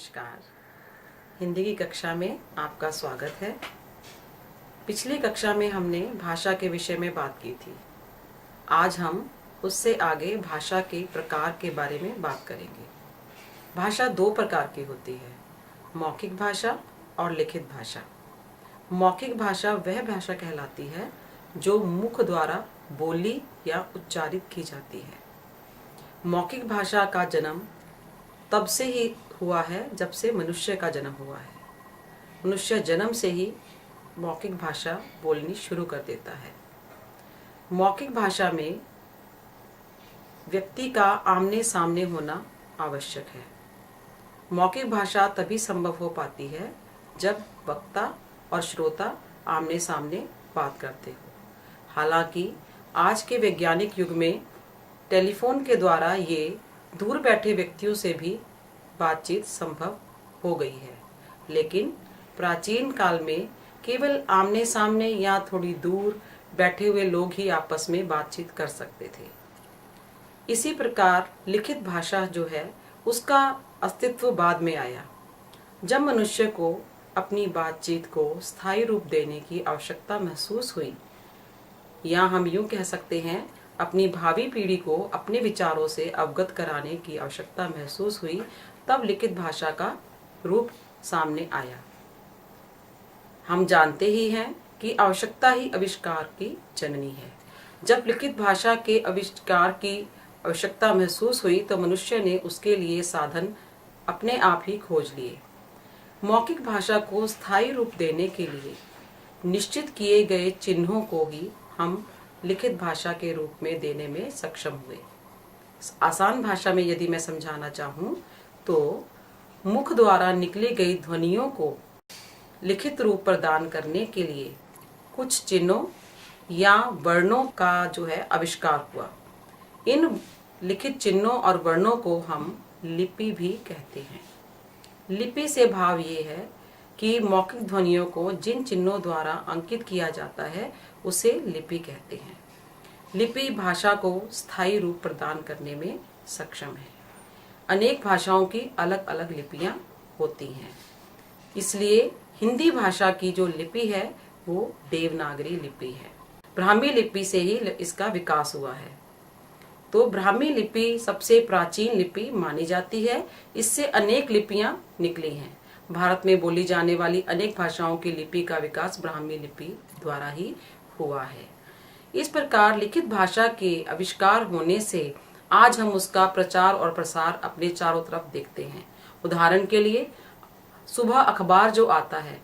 नमस्कार। हिंदी की कक्षा में आपका स्वागत है। पिछली कक्षा में हमने भाषा के विषय में बात की थी। आज हम उससे आगे भाषा के प्रकार के बारे में बात करेंगे। भाषा दो प्रकार की होती है, मौखिक भाषा और लिखित भाषा। मौखिक भाषा वह भाषा कहलाती है जो मुख द्वारा बोली या उच्चारित की जाती है। मौखिक भाषा का जन्म तब से ही हुआ है जब से मनुष्य का जन्म हुआ है। मनुष्य जन्म से ही मौखिक भाषा बोलनी शुरू कर देता है। मौखिक भाषा में व्यक्ति का आमने सामने होना आवश्यक है। मौखिक भाषा तभी संभव हो पाती है जब वक्ता और श्रोता आमने सामने बात करते हो। हालांकि आज के वैज्ञानिक युग में टेलीफोन के द्वारा ये दूर बैठे व्यक्तियों से भी बातचीत संभव हो गई है, लेकिन प्राचीन काल में केवल आमने सामने या थोड़ी दूर बैठे हुए लोग ही आपस में बातचीत कर सकते थे। इसी प्रकार लिखित भाषा जो है उसका अस्तित्व बाद में आया, जब मनुष्य को अपनी बातचीत को स्थायी रूप देने की आवश्यकता महसूस हुई, या हम यूं कह सकते हैं अपनी भावी पीढ़ी को अपने विचारों से अवगत कराने की आवश्यकता महसूस हुई, तब लिखित भाषा का रूप सामने आया। हम जानते ही हैं कि आवश्यकता ही आविष्कार की जननी है। जब लिखित भाषा के आविष्कार की आवश्यकता महसूस हुई तो मनुष्य ने उसके लिए साधन अपने आप ही खोज लिए। मौखिक भाषा को स्थायी रूप देने के लिए निश्चित किए गए चिन्हों को ही हम लिखित भाषा के रूप में देने में सक्षम हुए। आसान भाषा में यदि मैं समझाना चाहूँ तो मुख द्वारा निकली गई ध्वनियों को लिखित रूप प्रदान करने के लिए कुछ चिन्हों या वर्णों का जो है आविष्कार हुआ। इन लिखित चिन्हों और वर्णों को हम लिपि भी कहते हैं। लिपि से भाव ये है कि मौखिक ध्वनियों को जिन चिन्हों द्वारा अंकित किया जाता है उसे लिपि कहते हैं। लिपि भाषा को स्थायी रूप प्रदान करने में सक्षम है। अनेक भाषाओं की अलग अलग लिपियां होती हैं, इसलिए हिंदी भाषा की जो लिपि है वो देवनागरी लिपि है। ब्राह्मी लिपि से ही इसका विकास हुआ है। तो ब्राह्मी लिपि सबसे प्राचीन लिपि मानी जाती है। इससे अनेक लिपियां निकली हैं। भारत में बोली जाने वाली अनेक भाषाओं की लिपि का विकास ब्राह्मी लिपि द्वारा ही हुआ है। इस प्रकार लिखित भाषा के आविष्कार होने से आज हम उसका प्रचार और प्रसार अपने चारों तरफ देखते हैं। उदाहरण के लिए सुबह अखबार जो आता है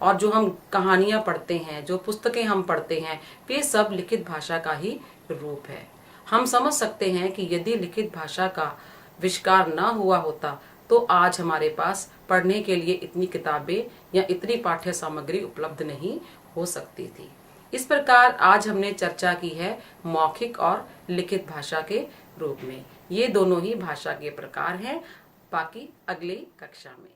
और जो हम कहानियां पढ़ते हैं, जो पुस्तकें हम पढ़ते हैं, वे सब लिखित भाषा का ही रूप है। हम समझ सकते हैं कि यदि लिखित भाषा का आविष्कार न हुआ होता तो आज हमारे पास पढ़ने के लिए इतनी किताबें या इतनी पाठ्य सामग्री उपलब्ध नहीं हो सकती थी। इस प्रकार आज हमने चर्चा की है मौखिक और लिखित भाषा के रूप में। ये दोनों ही भाषा के प्रकार हैं। बाकी अगली कक्षा में।